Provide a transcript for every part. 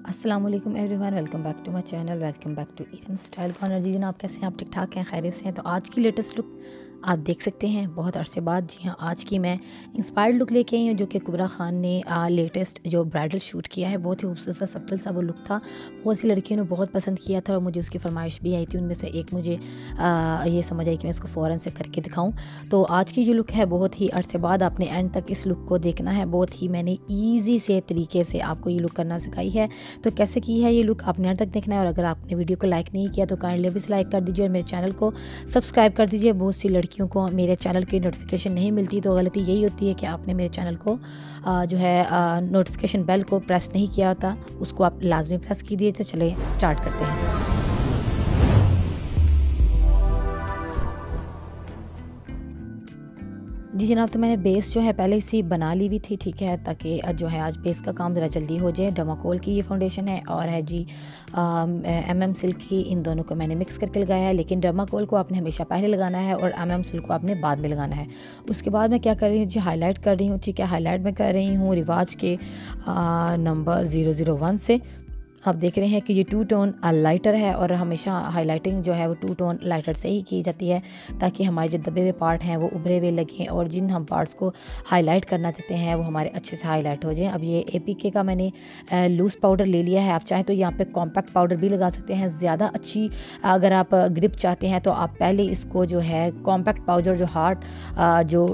अस्सलाम वालेकुम everyone, welcome back to my channel, welcome back to Iram style corner. जी जनाब, कैसे हैं आप? ठीक ठाक हैं, खैरियत से हैं? तो आज की लेटेस्ट लुक आप देख सकते हैं बहुत अरसे बाद। जी हाँ, आज की मैं इंस्पायर्ड लुक लेके आई हूँ जो कि कुबरा खान ने लेटेस्ट जो ब्राइडल शूट किया है। बहुत ही खूबसूरत सा सटल सा वो लुक था। बहुत सी लड़कियों ने बहुत पसंद किया था और मुझे उसकी फरमाइश भी आई थी। उनमें से एक मुझे ये समझ आई कि मैं इसको फ़ौरन से करके दिखाऊँ। तो आज की जो लुक है बहुत ही अरसे बाद आपने एंड तक इस लुक को देखना है। बहुत ही मैंने ईजी से तरीके से आपको ये लुक करना सिखाई है। तो कैसे की है ये लुक आपने अंत तक देखना है। और अगर आपने वीडियो को लाइक नहीं किया तो काइंडली अभी से लाइक कर दीजिए और मेरे चैनल को सब्सक्राइब कर दीजिए। बहुत सी लड़कियों को मेरे चैनल की नोटिफिकेशन नहीं मिलती, तो गलती यही होती है कि आपने मेरे चैनल को जो है नोटिफिकेशन बेल को प्रेस नहीं किया होता, उसको आप लाजमी प्रेस कीजिए। तो चले स्टार्ट करते हैं। जी जनाब, तो मैंने बेस जो है पहले से बना ली हुई थी, ठीक है, ताकि जो है आज बेस का काम ज़रा जल्दी हो जाए। डर्माकोल की ये फाउंडेशन है और है जी MM सिल्क की। इन दोनों को मैंने मिक्स करके लगाया है, लेकिन डर्माकोल को आपने हमेशा पहले लगाना है और MM सिल्क को आपने बाद में लगाना है। उसके बाद मैं क्या कर रही हूँ जी, हाईलाइट कर रही हूँ, ठीक है। हाईलाइट में कर रही हूँ रिवाज के नंबर 001 से। आप देख रहे हैं कि ये टू टोन लाइटर है और हमेशा हाइलाइटिंग जो है वो टू टोन लाइटर से ही की जाती है, ताकि हमारे जो दबे हुए पार्ट हैं वो उभरे हुए लगें और जिन हम पार्ट्स को हाईलाइट करना चाहते हैं वो हमारे अच्छे से हाईलाइट हो जाएं। अब ये APK का मैंने लूज़ पाउडर ले लिया है। आप चाहें तो यहाँ पे कॉम्पैक्ट पाउडर भी लगा सकते हैं। ज़्यादा अच्छी अगर आप ग्रिप चाहते हैं तो आप पहले इसको जो है कॉम्पैक्ट पाउडर जो हार्ड जो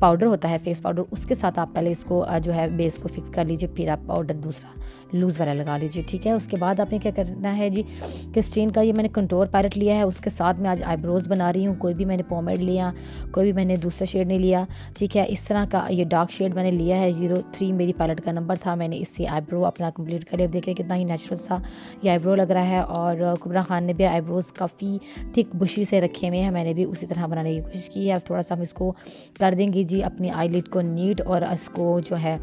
पाउडर होता है फेस पाउडर, उसके साथ आप पहले इसको जो है बेस को फिक्स कर लीजिए, फिर आप पाउडर दूसरा लूज़ वाला लगा लीजिए, ठीक है। उसके बाद आपने क्या करना है जी, क्रिस्टीन का ये मैंने कंटोर पैलेट लिया है, उसके साथ मैं आज आईब्रोज़ बना रही हूँ। कोई भी मैंने पोमेड लिया, कोई भी मैंने दूसरा शेड नहीं लिया, ठीक है। इस तरह का ये डार्क शेड मैंने लिया है। 03 मेरी पैलेट का नंबर था। मैंने इससे आईब्रो अपना कंप्लीट कर लिया। अब देखिए कितना ही नेचुरल सा ये आईब्रो लग रहा है। और कुबरा खान ने भी आईब्रोज़ काफ़ी थिक बुशी से रखे हुए हैं, मैंने भी उसी तरह बनाने की कोशिश की है। अब थोड़ा सा हम इसको कर देंगे जी अपनी आईलिड को नीट और इसको जो है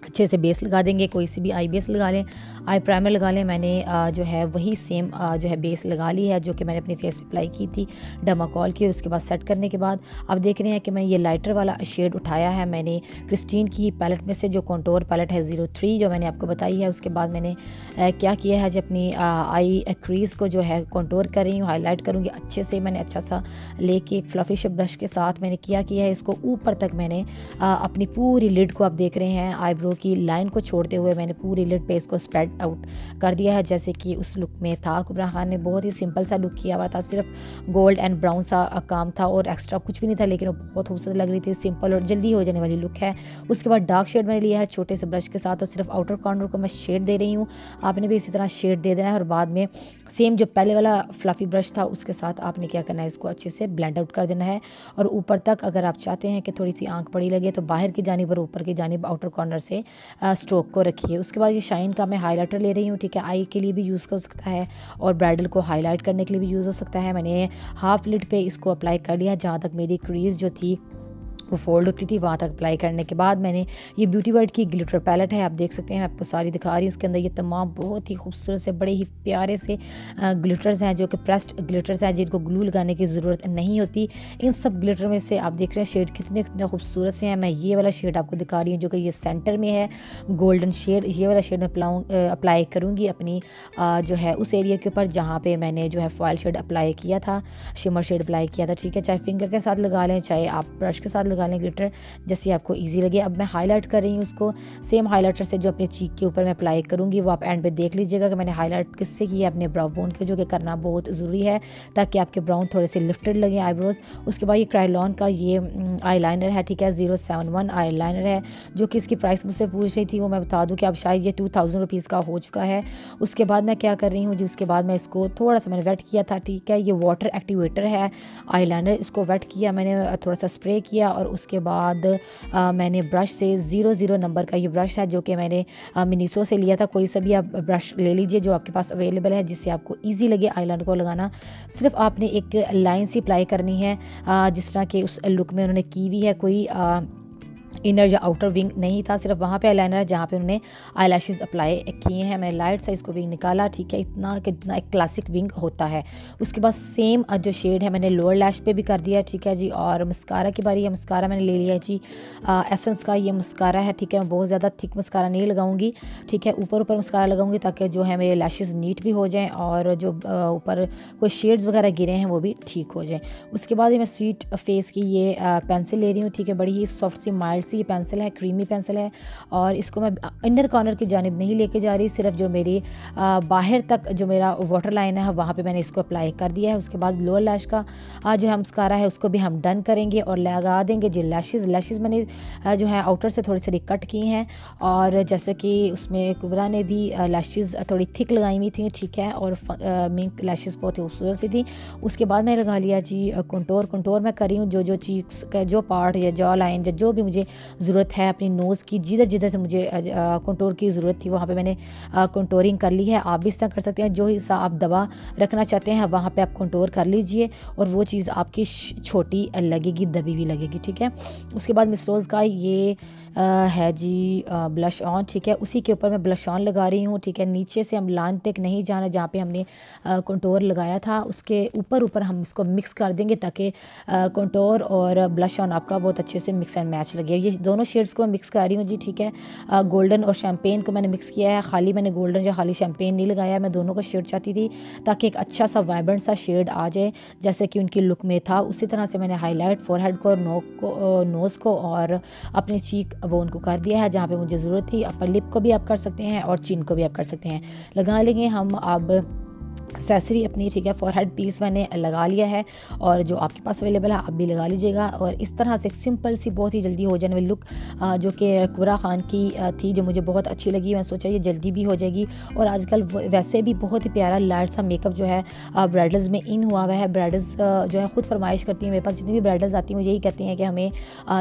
अच्छे से बेस लगा देंगे। कोई सी भी आई बेस लगा लें, आई प्राइमर लगा लें। मैंने जो है वही सेम जो है बेस लगा ली है जो कि मैंने अपने फेस पे अप्लाई की थी डर्माकोल की। उसके बाद सेट करने के बाद अब देख रहे हैं कि मैं ये लाइटर वाला शेड उठाया है मैंने क्रिस्टीन की पैलेट में से, जो कंटोर पैलेट है 03 जो मैंने आपको बताई है। उसके बाद मैंने क्या किया है, जब अपनी आई क्रीज़ को जो है कंटोर कर रही हूँ, हाईलाइट करूँगी अच्छे से। मैंने अच्छा सा लेके एक फ्लफी से ब्रश के साथ मैंने क्या किया है, इसको ऊपर तक मैंने अपनी पूरी लिड को आप देख रहे हैं आईब्रो की लाइन को छोड़ते हुए मैंने पूरी लिड पे इसको स्प्रेड आउट कर दिया है, जैसे कि उस लुक में था। कुबरा खान ने बहुत ही सिंपल सा लुक किया हुआ था, सिर्फ गोल्ड एंड ब्राउन सा काम था और एक्स्ट्रा कुछ भी नहीं था, लेकिन वो बहुत खूबसूरत लग रही थी। सिंपल और जल्दी हो जाने वाली लुक है। उसके बाद डार्क शेड मैंने लिया है छोटे से ब्रश के साथ और सिर्फ आउटर कॉर्नर को मैं शेड दे रही हूँ। आपने भी इसी तरह शेड दे देना है और बाद में सेम जो पहले वाला फ्लफी ब्रश था उसके साथ आपने क्या करना है, इसको अच्छे से ब्लेंड आउट कर देना है। और ऊपर तक अगर आप चाहते हैं कि थोड़ी सी आंख बड़ी लगे तो बाहर की जानिब और ऊपर की जानिब आउटर कॉर्नर से स्ट्रोक को रखिए। उसके बाद ये शाइन का मैं हाइलाइटर ले रही हूँ, ठीक है। आई के लिए भी यूज़ कर सकता है और ब्राइडल को हाईलाइट करने के लिए भी यूज़ हो सकता है। मैंने हाफ लिड पे इसको अप्लाई कर लिया, जहाँ तक मेरी क्रीज जो थी वो फोल्ड होती थी वहाँ तक अप्लाई करने के बाद मैंने ये ब्यूटी वर्ल्ड की ग्लिटर पैलेट है, आप देख सकते हैं, मैं आपको सारी दिखा रही हूँ। उसके अंदर ये तमाम बहुत ही खूबसूरत से बड़े ही प्यारे से ग्लिटर्स हैं जो कि प्रेस्ड ग्लिटर्स हैं, जिनको ग्लू लगाने की ज़रूरत नहीं होती। इन सब ग्लिटर में से आप देख रहे हैं शेड कितने कितने खूबसूरत से हैं। मैं ये वाला शेड आपको दिखा रही हूँ जो कि ये सेंटर में है, गोल्डन शेड। ये वाला शेड मैं अप्लाई करूँगी अपनी जो है उस एरिया के ऊपर जहाँ पर मैंने जो है फॉयल शेड अप्लाई किया था, शिमर शेड अप्लाई किया था, ठीक है। चाहे फिंगर के साथ लगा लें, चाहे आप ब्रश के साथ लगा लें, ग्लिटर जैसे आपको इजी लगे। अब मैं हाईलाइट कर रही हूँ उसको सेम हाईलाइटर से जो अपने चीक के ऊपर मैं अप्लाई करूँगी। वो आप एंड पे देख लीजिएगा कि मैंने हाईलाइट किससे किया, अपने ब्राउ बोन के, जो कि करना बहुत ज़रूरी है ताकि आपके ब्राउन थोड़े से लिफ्टेड लगे आईब्रोज। उसके बाद ये क्राइलॉन का ये आई लाइनर है, ठीक है, 071 आई लाइनर है, जो कि इसकी प्राइस मुझसे पूछ रही थी। वो मैं बता दूँ कि अब शायद ये 2000 रुपीज़ का हो चुका है। उसके बाद मैं क्या कर रही हूँ जी, उसके बाद मैं इसको थोड़ा सा मैंने वेट किया था, ठीक है। ये वाटर एक्टिवेटर है आई लाइनर, इसको वेट किया मैंने, थोड़ा सा स्प्रे किया और उसके बाद मैंने ब्रश से 00 नंबर का ये ब्रश है जो कि मैंने मिनीसो से लिया था। कोई सा भी आप ब्रश ले लीजिए जो आपके पास अवेलेबल है, जिससे आपको इजी लगे आईलाइनर को लगाना। सिर्फ आपने एक लाइन सी अप्लाई करनी है जिस तरह के उस लुक में उन्होंने की हुई है। कोई इनर या आउटर विंग नहीं था, सिर्फ वहाँ पे आईलाइनर है जहाँ पे उन्होंने आई लैशेज़ अप्लाई किए हैं। मैंने लाइट सा इसको विंग निकाला, ठीक है, इतना कि इतना एक क्लासिक विंग होता है। उसके बाद सेम जो शेड है मैंने लोअर लैश पे भी कर दिया, ठीक है जी। और मस्कारा की बारी है, मस्कारा मैंने ले लिया है जी एसेंस का ये मस्कारा है, ठीक है। मैं बहुत ज़्यादा थिक मस्कारा नहीं लगाऊंगी, ठीक है, ऊपर ऊपर मस्कारा लगाऊंगी ताकि जो है मेरे लैशेज़ नीट भी हो जाएँ और जो ऊपर कोई शेड्स वगैरह गिरे हैं वो भी ठीक हो जाएँ। उसके बाद मैं स्वीट फेस की ये पेंसिल ले रही हूँ, ठीक है, बड़ी ही सॉफ्ट सी माइल्ड सी ये पेंसिल है, क्रीमी पेंसिल है। और इसको मैं इनर कॉर्नर की जानिब नहीं लेके जा रही, सिर्फ जो मेरी बाहर तक जो मेरा वाटर लाइन है वहाँ पे मैंने इसको अप्लाई कर दिया है। उसके बाद लोअर लैश का जो है मस्कारा है उसको भी हम डन करेंगे और लगा देंगे जो लैशेज़ मैंने जो है आउटर से थोड़ी सी कट की हैं। और जैसे कि उसमें कुबरा ने भी लैशेज़ थोड़ी थिक लगाई हुई थी, ठीक है, और मिंक लैशेज़ बहुत ही खूबसूरत सी थी। उसके बाद मैंने लगा लिया जी कंटोर मैं कर रही हूँ, जो चीक्स का जो पार्ट या जॉ लाइन जो भी मुझे ज़रूरत है अपनी नोज़ की, जिधर से मुझे कंटोर की ज़रूरत थी वहाँ पे मैंने कंटोरिंग कर ली है। आप भी इस तरह कर सकते हैं, जो हिस्सा आप दबा रखना चाहते हैं वहाँ पे आप कंटोर कर लीजिए और वो चीज़ आपकी छोटी लगेगी, दबी भी लगेगी, ठीक है। उसके बाद मिस रोज़ का ये है जी ब्लश ऑन, ठीक है, उसी के ऊपर मैं ब्लश ऑन लगा रही हूँ, ठीक है। नीचे से हम लाइन तक नहीं जाना, जहाँ पे हमने कंटोर लगाया था उसके ऊपर हम इसको मिक्स कर देंगे ताकि कंटोर और ब्लश ऑन आपका बहुत अच्छे से मिक्स एंड मैच लगे। ये दोनों शेड्स को मैं मिक्स कर रही हूँ जी, ठीक है। गोल्डन और शैम्पेन को मैंने मिक्स किया है, खाली मैंने गोल्डन या खाली शैम्पेन नहीं लगाया, मैं दोनों का शेड चाहती थी ताकि एक अच्छा सा वाइब्रेंट सा शेड आ जाए जैसे कि उनकी लुक में था। उसी तरह से मैंने हाईलाइट फोरहेड को और नोज़ को और अपनी चीक वो उनको कर दिया है जहाँ पे मुझे ज़रूरत थी। अपर लिप को भी आप कर सकते हैं और चिन को भी आप कर सकते हैं, लगा लेंगे हम अब एक्सेसरी अपनी, ठीक है। फोरहेड पीस मैंने लगा लिया है और जो आपके पास अवेलेबल है आप भी लगा लीजिएगा। और इस तरह से एक सिंपल सी बहुत ही जल्दी हो जाने वाली लुक जो कि कुबरा खान की थी, जो मुझे बहुत अच्छी लगी, मैं सोचा ये जल्दी भी हो जाएगी। और आजकल वैसे भी बहुत ही प्यारा लाइट सा मेकअप जो है ब्राइडल्स में इन हुआ हुआ है। ब्राइडल्स जो है ख़ुद फरमाइश करती हैं, मेरे पास जितनी भी ब्राइडल्स आती हैं वो यही कहती हैं कि हमें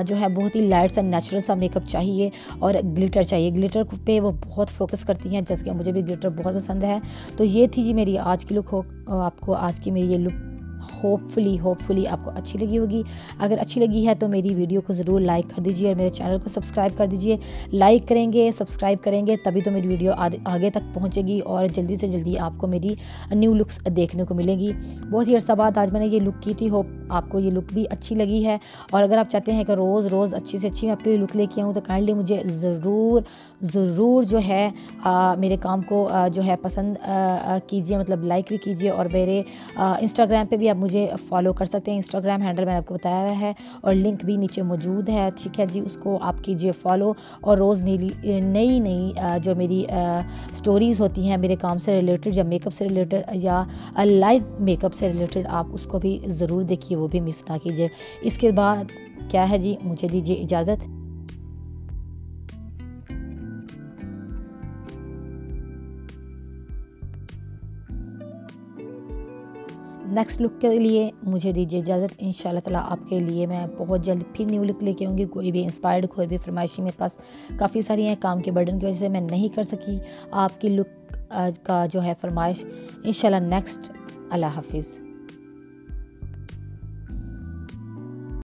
जो है बहुत ही लाइट सा नेचुरल सा मेकअप चाहिए और ग्लिटर चाहिए। ग्लिटर पे वो बहुत फोकस करती हैं, जैसे कि मुझे भी ग्लिटर बहुत पसंद है। तो ये थी जी मेरी आज की लुक। हो आपको आज की मेरी ये लुक होपफुली आपको अच्छी लगी होगी। अगर अच्छी लगी है तो मेरी वीडियो को ज़रूर लाइक कर दीजिए और मेरे चैनल को सब्सक्राइब कर दीजिए। लाइक करेंगे, सब्सक्राइब करेंगे तभी तो मेरी वीडियो आगे तक पहुंचेगी और जल्दी से जल्दी आपको मेरी न्यू लुक्स देखने को मिलेगी। बहुत ही अर्सा बाद आज मैंने ये लुक की थी, होप आपको ये लुक भी अच्छी लगी है। और अगर आप चाहते हैं कि रोज़ अच्छी से अच्छी मैं आपके लिए लुक लेके आऊँ तो काइंडली मुझे ज़रूर जो है मेरे काम को जो है पसंद कीजिए, मतलब लाइक भी कीजिए। और मेरे इंस्टाग्राम पे भी आप मुझे फॉलो कर सकते हैं, इंस्टाग्राम हैंडल मैंने आपको बताया हुआ है और लिंक भी नीचे मौजूद है, ठीक है जी। उसको आप कीजिए फॉलो और रोज़ नई जो मेरी स्टोरीज़ होती हैं मेरे काम से रिलेटेड या मेकअप से रिलेटेड या लाइव मेकअप से रिलेटेड, आप उसको भी ज़रूर देखिए, वो भी मिस ना कीजिए। इसके बाद क्या है जी, मुझे दीजिए इजाज़त। नेक्स्ट लुक के लिए मुझे दीजिए इजाज़त। इंशाल्लाह ताला आपके लिए मैं बहुत जल्द फिर न्यू लुक लेके आऊँगी। कोई भी इंस्पायर्ड, कोई भी फरमाइशी मेरे पास काफ़ी सारी हैं, काम के बर्डन की वजह से मैं नहीं कर सकी आपकी लुक का जो है फरमाइश। इंशाल्लाह नेक्स्ट। अल्लाह हाफिज़।